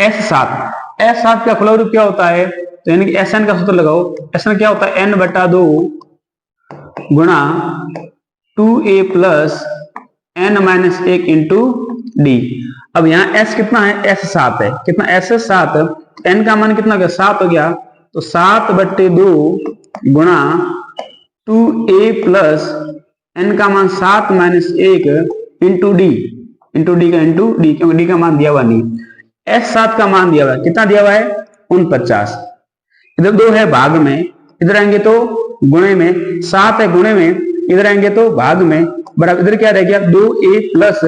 s7 का खुला रूप क्या होता है, तो यानी कि Sn का सूत्र लगाओ, Sn क्या होता है, n/2 गुणा 2a plus n minus 1 into d. अब यहाँ s कितना है, s7 है, कितना s7, n का मान कितना हो गया, 7 हो गया, तो 7/2 गुणा 2a प्लस n का मान 7 माइनस 1 इंटू डी, क्योंकि डी का मान दिया हुआ नहीं, s7 का मान दिया हुआ है, कितना दिया हुआ है 49। इधर 2 है भाग में, इधर आएंगे तो गुणे में, 7 है गुणे में, इधर आएंगे तो भाग में बराबर, इधर क्या रह गया 2a प्लस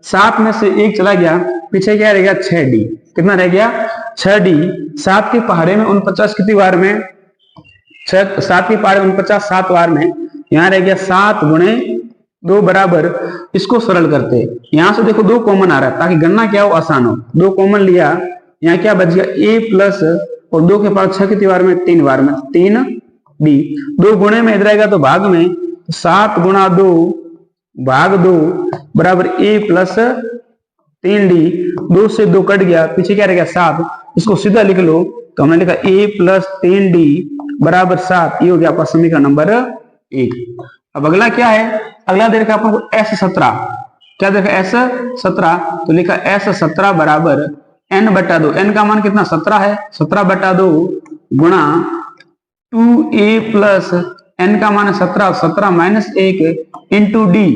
7 में से 1 चला गया, पीछे क्या रह गया 6d, कितना रह गया 6d। 7 के पहाड़े में 49 कितनी बार में, 7 के पहाड़े में 49 7 बार में, यहाँ रह गया 7 गुणे 2 बराबर, इसको सरल करते, यहां से देखो 2 कॉमन आ रहा है ताकि गणना क्या हो आसान हो, 2 कॉमन लिया, यहाँ क्या बच गया a प्लस और 2 के पास 6 कितनी बार में 3 बार में 3d, 2 गुणे में इधर आएगा तो भाग में 7 गुणा 2 भाग 2 बराबर a प्लस 3d, 2 से 2 कट गया, पीछे क्या रह गया 7, इसको सीधा लिख लो तो हमने लिखा a प्लस 3d बराबर 7, ये हो गया आपका समीकरण नंबर 1। अब अगला क्या है, अगला देखा आपको S17, क्या देखा S17, तो लिखा S17 बराबर n बटा 2, n का मान कितना 17 है, 17 बटा 2 गुणा 2a प्लस n का मान है 17, 17 माइनस 1 इंटू d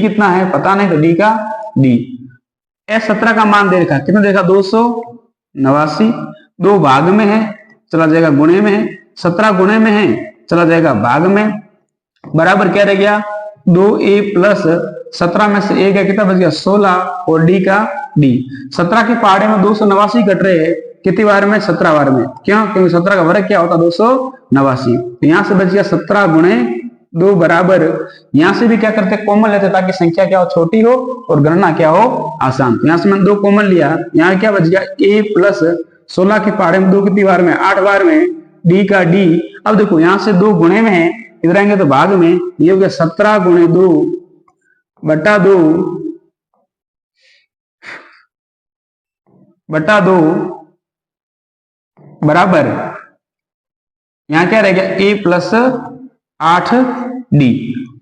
कितना है पता नहीं तो d का d, S17 का मान दे रखा कितना देखा 289, 2 भाग में है चला जाएगा गुणे में है, 17 गुणे में है चला जाएगा भाग में, बराबर क्या रह गया 2a प्लस 17 में से 1 है कितना बच गया 16 और d का d। 17 के पहाड़े में 289 कट रहे हैं कितनी बार में 17 बार में, क्यों, क्योंकि 17 का वर्ग क्या होता 289, तो यहां से बच गया 17 गुणे 2 बराबर, यहां से भी क्या करते कॉमन लेते ताकि संख्या क्या हो छोटी हो और गणना क्या हो आसान, तो यहां से मैंने 2 कॉमन लिया, यहाँ क्या बच गया a प्लस 16 के पहाड़े में 2 कितनी बार में 8 बार में d का d। अब देखो यहां से 2 गुणे में है, इधर आएंगे तो भाग में, ये हो गया 17 गुणे 2 बटा 2 बराबर, यहां क्या रह गया a प्लस 8d,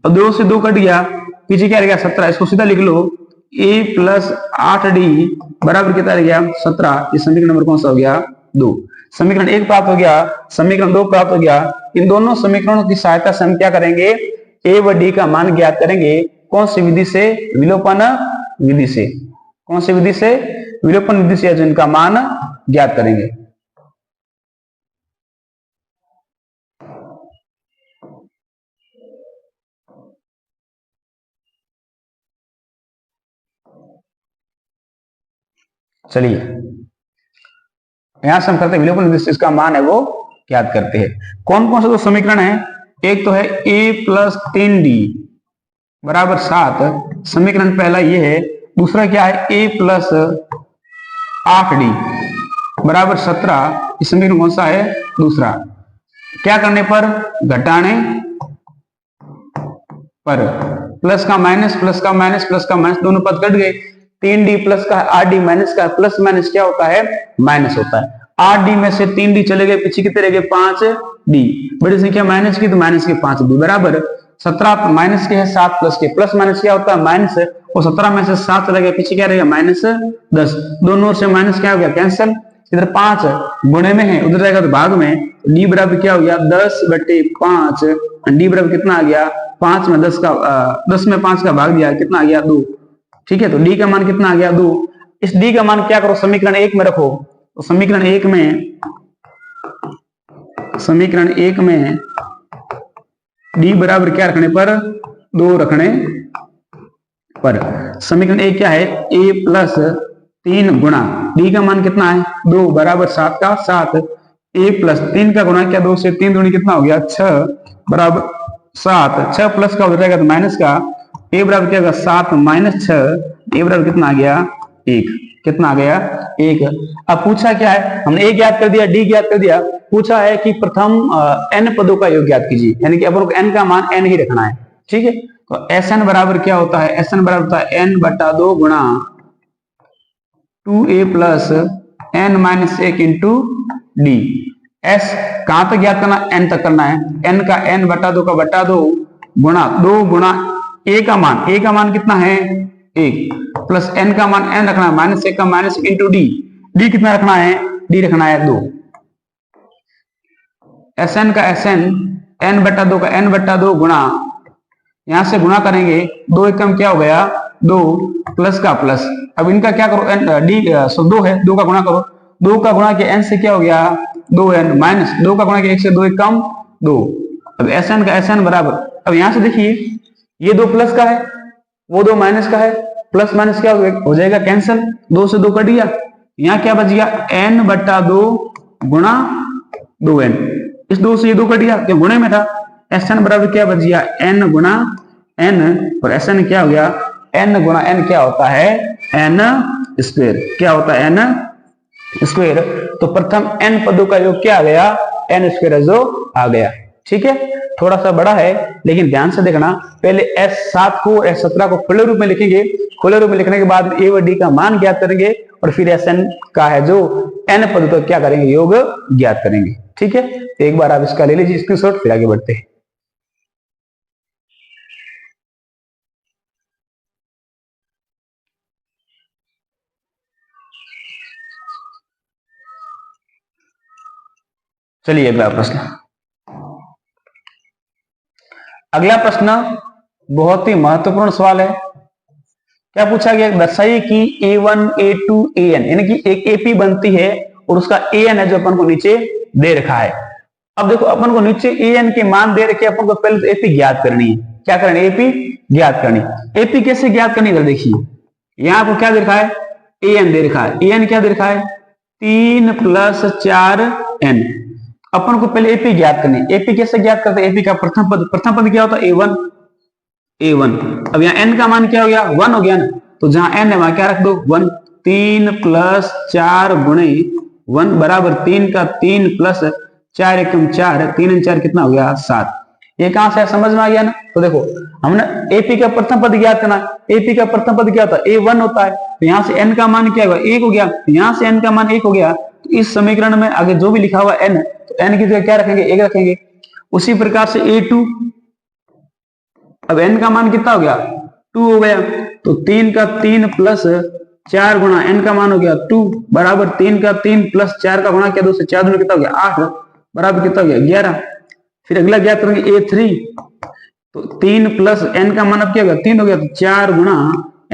और 2 से 2 कट गया, पीछे क्या रह गया 17, इसको सीधा लिख लो a प्लस 8d बराबर कितना रह गया 17, इस समीकरण नंबर कौन सा हो गया 2। समीकरण 1 प्राप्त हो गया, समीकरण 2 प्राप्त हो गया, इन दोनों समीकरणों की सहायता से हम क्या करेंगे a व d का मान ज्ञात करेंगे, कौन सी विधि से, विलोपन विधि से, कौन सी विधि से, विलोपन विधि से जिनका मान ज्ञात करेंगे। चलिए यहां से हम करते हैं विलोपन विधि से इसका मान है वो ज्ञात करते हैं। कौन कौन सा दो समीकरण है, एक तो है a प्लस 3d बराबर 7, समीकरण पहला ये है, दूसरा क्या है a प्लस 8d बराबर 17, इस समीकरण कौन सा है दूसरा, क्या करने पर घटाने पर, प्लस का माइनस प्लस का माइनस प्लस का माइनस दोनों पद कट गए, 3d प्लस का 8d माइनस का, प्लस माइनस क्या होता है माइनस होता है, 8d में से 3d चले गए, पीछे कितने रह गए 5d, बड़ी संख्या माइनस की तो माइनस के 5d बराबर 17 माइनस के है 7 प्लस के, प्लस माइनस क्या होता है माइनस, और 17 में से 7 चला गया, पीछे क्या रहेगा -10, दोनों से माइनस क्या हो गया कैंसिल, इधर 5 गुणे में है उधर जाएगा तो भाग में, d बराबर क्या हो गया 10/5, d बराबर कितना आ गया 5 में 10 में 5 का भाग दिया कितना आ गया 2, ठीक है, तो d का मान कितना आ गया 2, इस d का मान क्या करो समीकरण 1 में रखो, तो समीकरण 1 में d बराबर क्या रखने पर 2 रखने पर, समीकरण 1 क्या है a प्लस 3 गुणा d का मान कितना है 2 बराबर 7 का 7, a प्लस 3 का गुणा क्या 2 से 3 दूनी कितना हो गया 6 बराबर 7, 6 प्लस का उधर जाएगा तो माइनस का, a बराबर क्या होगा 7 माइनस 6, a बराबर कितना आ गया 1, कितना आ गया 1। अब पूछा क्या है, हमने a ज्ञात कर दिया d ज्ञात कर दिया, पूछा है कि प्रथम n पदों का योग ज्ञात कीजिए, यानी कि अब n का मान n ही रखना है, ठीक है, तो Sn बराबर क्या होता है, Sn बराबर होता है n बटा 2 गुणा 2a plus n minus 1 into D, s कहां तक ज्ञात करना n तक करना है, n का n बटा 2 का बटा 2 गुणा 2 गुणा a का मान कितना है 1 प्लस n का मान n रखना है माइनस 1 का माइनस इंटू डी, डी कितना रखना है d रखना है 2, Sn का Sn n बटा 2 का n बटा 2 गुणा, यहां से गुणा करेंगे 2 एकम क्या हो गया 2 प्लस का प्लस, अब इनका क्या करो डी 2 है 2 का गुणा करो, 2 का गुणा किया n से क्या हो गया 2n माइनस 2 का गुणा किया 1 से 2 एकम 2, अब Sn का Sn बराबर, अब यहां से देखिए ये 2 प्लस का है, वो 2 माइनस का है, प्लस माइनस क्या हो जाएगा कैंसिल, 2 से 2 कट गया, यहाँ क्या बच गया n बटा 2 गुणा 2n, इस 2 से ये 2 कट गया क्या गुणे में था, Sn बराबर क्या बच गया n गुणा n, और Sn क्या हो गया n गुणा n क्या होता है n स्क्वायर, क्या होता है n स्क्वायर, तो प्रथम n पदों का योग क्या आ गया n स्क्वायर जो आ गया। ठीक है, थोड़ा सा बड़ा है लेकिन ध्यान से देखना, पहले S7 को S17 को खुले रूप में लिखेंगे, खुले रूप में लिखने के बाद a व d का मान ज्ञात करेंगे और फिर Sn का है जो n पद तो क्या करेंगे योग ज्ञात करेंगे। ठीक है, तो एक बार आप इसका ले लीजिए स्क्रीनशॉट, फिर आगे बढ़ते हैं। चलिए अगला प्रश्न, अगला प्रश्न बहुत ही महत्वपूर्ण सवाल है। क्या पूछा गया, दर्शाइए कि A1 A2 AN यानी कि एक AP बनती है और उसका AN है जो अपन को नीचे दे रखा है। अब देखो अपन को नीचे AN के मान दे रखे, अपन को पहले तो AP ज्ञात करनी है। क्या करनी है, AP ज्ञात करनी। AP कैसे ज्ञात करनी है, देखिए यहां आपको क्या दे रखा है AN दे रखा है, AN क्या दे रखा है 3 + 4n। अपन को पहले AP ज्ञात करनी है। AP कैसे ज्ञात करते हैं, AP का प्रथम पद क्या होता है A1। अब यहाँ n का मान क्या हो गया 1 हो गया ना, तो जहां n है वहां क्या रख दो 1। 3 + 4 गुणे 1 बराबर 3 का 3 + 4 एकम 4, 3 और 4 कितना हो गया 7। ये कहां से समझ में आ गया ना, तो देखो हमने AP का प्रथम पद ज्ञात करना, AP का प्रथम पद क्या होता है A1 होता है, तो यहाँ से n का मान क्या होगा 1 हो गया, यहाँ से n का मान 1 हो गया, तो इस समीकरण में आगे जो भी लिखा हुआ n, तो n की जगह क्या रखेंगे 1 रखेंगे। उसी प्रकार से A2, अब n का मान कितना हो गया 2 हो गया, तो 3 का 3 + 4 गुणा n का मान हो गया 2 बराबर 3 का 3 + 4 का गुणा किया 2 से 4 दूनी कितना हो गया 8 बराबर कितना हो गया 11। फिर अगला ज्ञात करेंगे A3, तो 3 + n का मान अब क्या हो गया 3 हो गया, तो 4 गुणा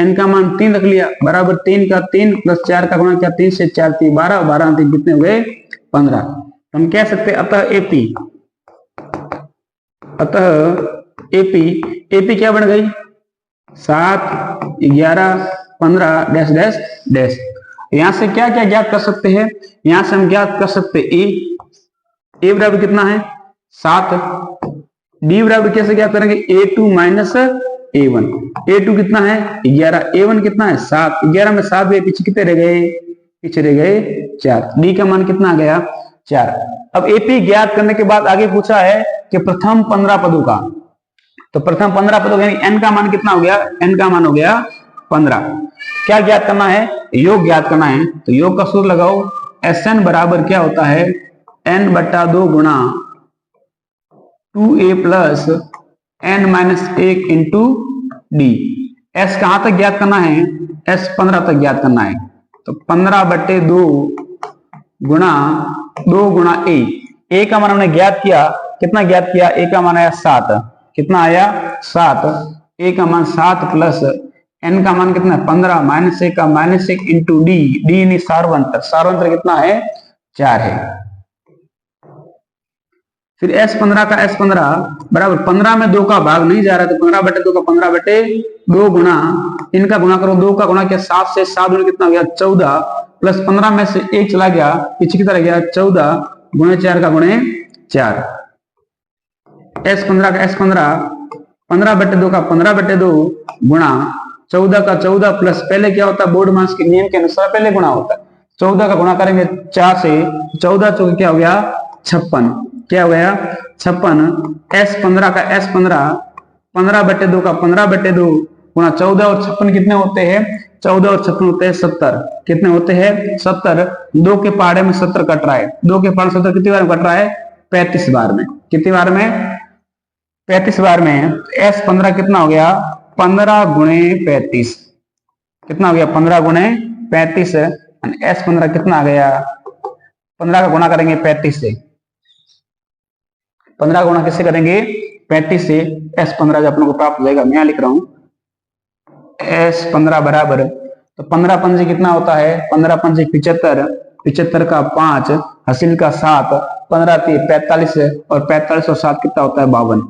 n का मान 3 रख लिया बराबर 3 का 3 + 4 का गुणा किया 3 से 4 3 12, 12 3 कितने हो गए 15। हम कह सकते हैं अतः AP क्या बन गई 7 11 15 डैश डैश डैश। यहां से क्या क्या ज्ञात कर सकते हैं, यहां से हम ज्ञात कर सकते A बराबर कितना है 7, B बराबर कैसे ज्ञात करेंगे A2 - A1, A2 कितना है 11, A1 कितना है 7, 11 में 7 गए पीछे कितने रह गए, पीछे रह गए 4, D का मान कितना आ गया 4। अब AP ज्ञात करने के बाद आगे पूछा है कि प्रथम 15 पदों का, तो प्रथम 15 पदों यानी n का मान कितना हो गया, n का मान हो गया 15। क्या ज्ञात करना है, योग ज्ञात करना है, तो योग का सूत्र लगाओ Sn बराबर क्या होता है n बटा 2 गुणा 2a + n - 1 into d। S कहां तक ज्ञात करना है, S 15 तक ज्ञात करना है, तो 15/2 गुणा 2 गुणा a का मान हमने ज्ञात किया, कितना ज्ञात किया a का मान आया 7, कितना आया 7, a का मान 7 + n का मान कितना है 15 - 1 का -1 इंटू d, यानी सार्वंतर कितना है 4 है। फिर S15 का S15 बराबर 15 में 2 का भाग नहीं जा रहा, तो 15/2 का 15/2 गुणा इनका गुणा करो, 2 का गुणा किया 7 से, 7 गुणा कितना हो गया 14 प्लस 15 में से 1 चला गया पीछे की तरह गया 14 गुणे 4 का गुणे 4। S15 का S15 15/2 का 15/2 गुणा 14 का 14 प्लस पहले क्या होता है बोर्ड मास के नियम के अनुसार पहले गुणा होता है, 14 का गुणा करेंगे 4 से, 14 चौके क्या हो गया 56, क्या हो गया 56। S15 का S15 15/2 का 15/2 गुणा 14 और 56 कितने होते हैं, 14 और 56 होते हैं 70, कितने होते हैं 70। 2 के पहाड़े में 70 कट रहा है, 2 के पहाड़े 70 कितनी बार में कट रहा है 35 बार में, कितनी बार में 35 बार में। S15 कितना हो गया 15 गुणे 35, कितना हो गया 15 गुणे 35। S15 कितना आ गया 15 का गुणा करेंगे 35 से, 15 गुणा किससे करेंगे 35 से, S15 जो अपने को प्राप्त हो जाएगा, मैं यहां लिख रहा हूं S15 बराबर, तो 15 पंजे कितना होता है 15 पंजे 75, 75 का 5 हासिल का 7, 15 3 45 और 45 और 7 कितना होता है 52,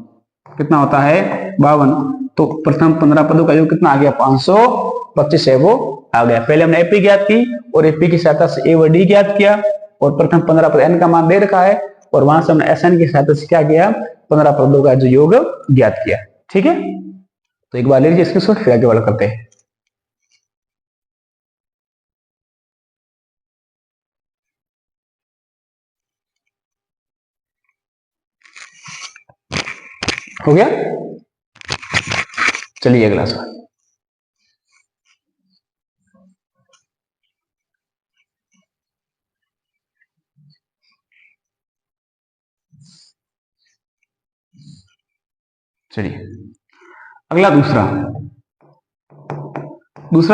कितना होता है 52। तो प्रथम 15 पदों का योग कितना आ गया 525 है, वो आ गया। पहले हमने एपी ज्ञात की और एपी की सहायता से ए व डी ज्ञात किया और प्रथम 15 पद एन का मान दे रखा है और वहां से हमने एस एन की सहायता से क्या किया 15 पदों का जो योग ज्ञात किया। ठीक है, तो एक बार ले लीजिए स्क्रीनशॉट, फिर आगे बढ़ करते हैं। हो गया, चलिए अगला सवाल। चलिए अगला दूसरा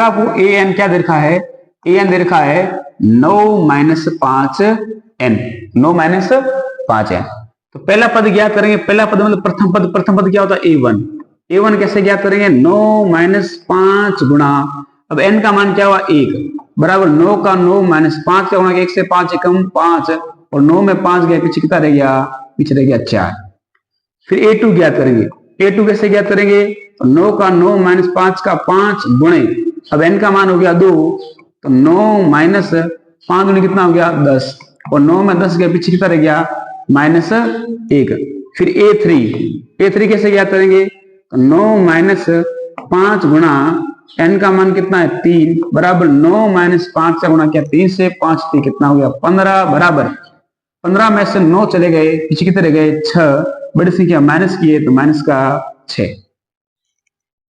आपको ए एन क्या दे रखा है, ए एन दे रखा है 9 - 5 एन, 9 - 5 एन। तो पहला पद ज्ञात करेंगे, पहला पद मतलब प्रथम पद क्या होता है A1, A1 कैसे ज्ञात करेंगे 9 - 5 गुणा, अब n का मान क्या हुआ 1 बराबर 9 का 9 - 5 का गुणा 1 से 5 एकम 5 और 9 में 5 गया, पीछे कितना रह गया, पीछे रह गया 4। फिर A2 ज्ञात करेंगे, A2 कैसे ज्ञात करेंगे 9 का 9 - 5 का 5 गुणे, अब n का मान हो गया 2 तो 9 - 5 गुणे कितना हो गया 10 और 9 में 10 गया, पीछे कितना रह गया -1। फिर A3 कैसे ज्ञात करेंगे 9 - 5 गुणा n का मान कितना है 3 बराबर 9 - 5 का गुणा किया 3 से 5 3 कितना हो गया 15 बराबर 15 में से 9 चले गए, पीछे कितने रह गए 6, बड़ी संख्या माइनस की है तो माइनस का 6।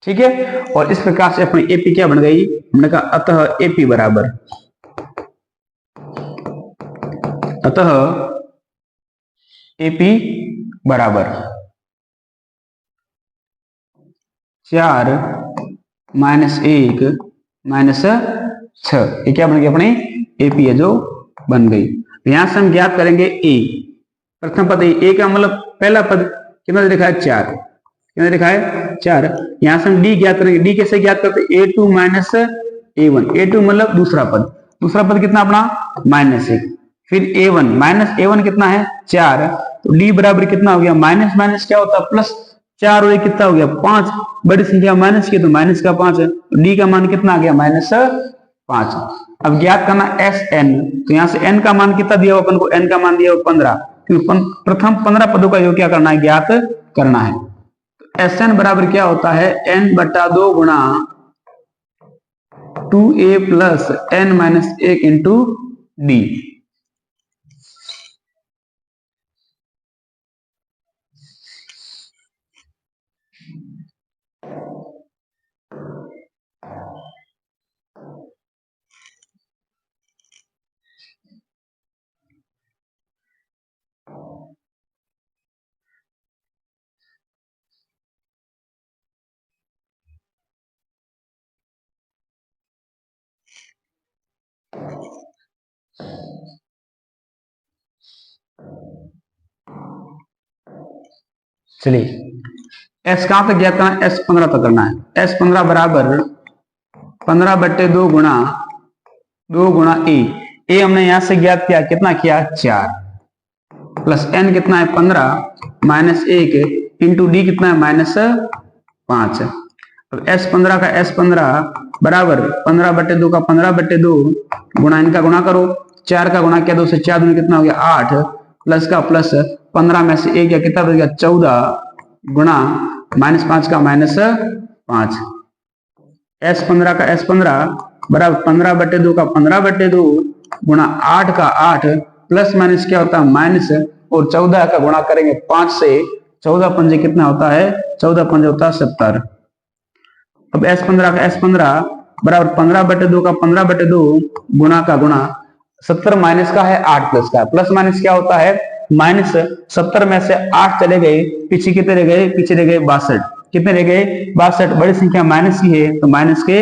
ठीक है, और इस प्रकार से अपनी एपी क्या बन गई, हमने कहा अतः एपी बराबर, अतः एपी बराबर 4 - 1 - 6, ये क्या बन गई अपनी एपी है जो बन गई। तो यहां से हम ज्ञात करेंगे ए, प्रथम पद ए का मतलब पहला पद कितना लिखा है 4, कितना लिखा है 4। यहां से हम डी ज्ञात करेंगे, डी कैसे ज्ञात करते हैं A2 - A1, A2 मतलब दूसरा पद कितना अपना -1, फिर A1 कितना है 4, तो डी बराबर कितना हो गया माइनस क्या होता है प्लस 4 और 1 कितना हो गया 5, बड़ी संख्या माइनस की तो माइनस का 5 है, डी का मान कितना आ गया -5। अब ज्ञात करना एस एन, तो यहां से एन का मान कितना दिया अपन को, एन का मान दिया 15, प्रथम 15 पदों का योग क्या करना है ज्ञात करना है। तो एस एन बराबर क्या होता है n/2 गुणा 2a + n - 1 इंटू डी। चलिए एस कहां तक ज्ञात करना है, एस 15 तक करना है। एस 15 बराबर 15/2 गुणा ए हमने यहां से ज्ञात किया, कितना किया 4 प्लस एन कितना है 15 - 1 इंटू डी कितना है -5। अब एस 15 का एस 15 बराबर 15/2 का 15/2 गुणा इनका गुणा करो, 4 का गुणा किया 2 से 4 दूनी कितना हो गया 8 प्लस का प्लस 15 में से 1 कितना बच गया 14 गुणा -5 का -5। एस 15 का एस 15 बराबर 15/2 का 15/2 गुणा 8 का 8 प्लस माइनस क्या होता है माइनस और 14 का गुणा करेंगे 5 से, 14 पंजे कितना होता है 14 पंजे होता है 70। अब एस 15 का एस 15 बराबर 15/2 का 15/2 गुणा का गुणा 70 माइनस का है 8 प्लस का, प्लस माइनस क्या होता है माइनस। 70 में से 8 चले गए, पीछे कितने रह गए, पीछे रह गए 62, कितने रह गए 62, बड़ी संख्या माइनस की है तो माइनस के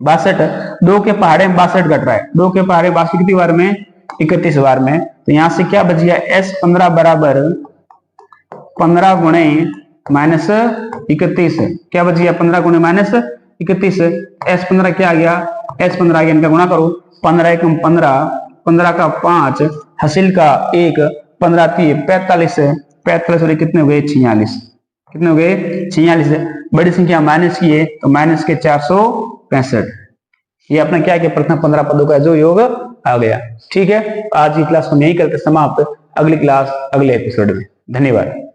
62, 2 के पहाड़े में 62 घट रहा है, 2 के पहाड़े 62 कितनी बार में 31 बार में, तो यहां से क्या बच गया एस 15 बराबर 15 गुणे -31, क्या बच गया 15 गुणे -31। एस 15 क्या आ गया, एस 15 आ गया, इनका गुणा करो 15 एकम 15, 15 का 5 हासिल का 1, 15 3 45, 45 और कितने हुए 46, कितने हो गए 46। बड़ी संख्या माइनस की है तो माइनस के 465। ये अपना क्या है, प्रथम 15 पदों का जो योग आ गया। ठीक है, आज की क्लास को नहीं करते समाप्त, अगली क्लास अगले एपिसोड में। धन्यवाद।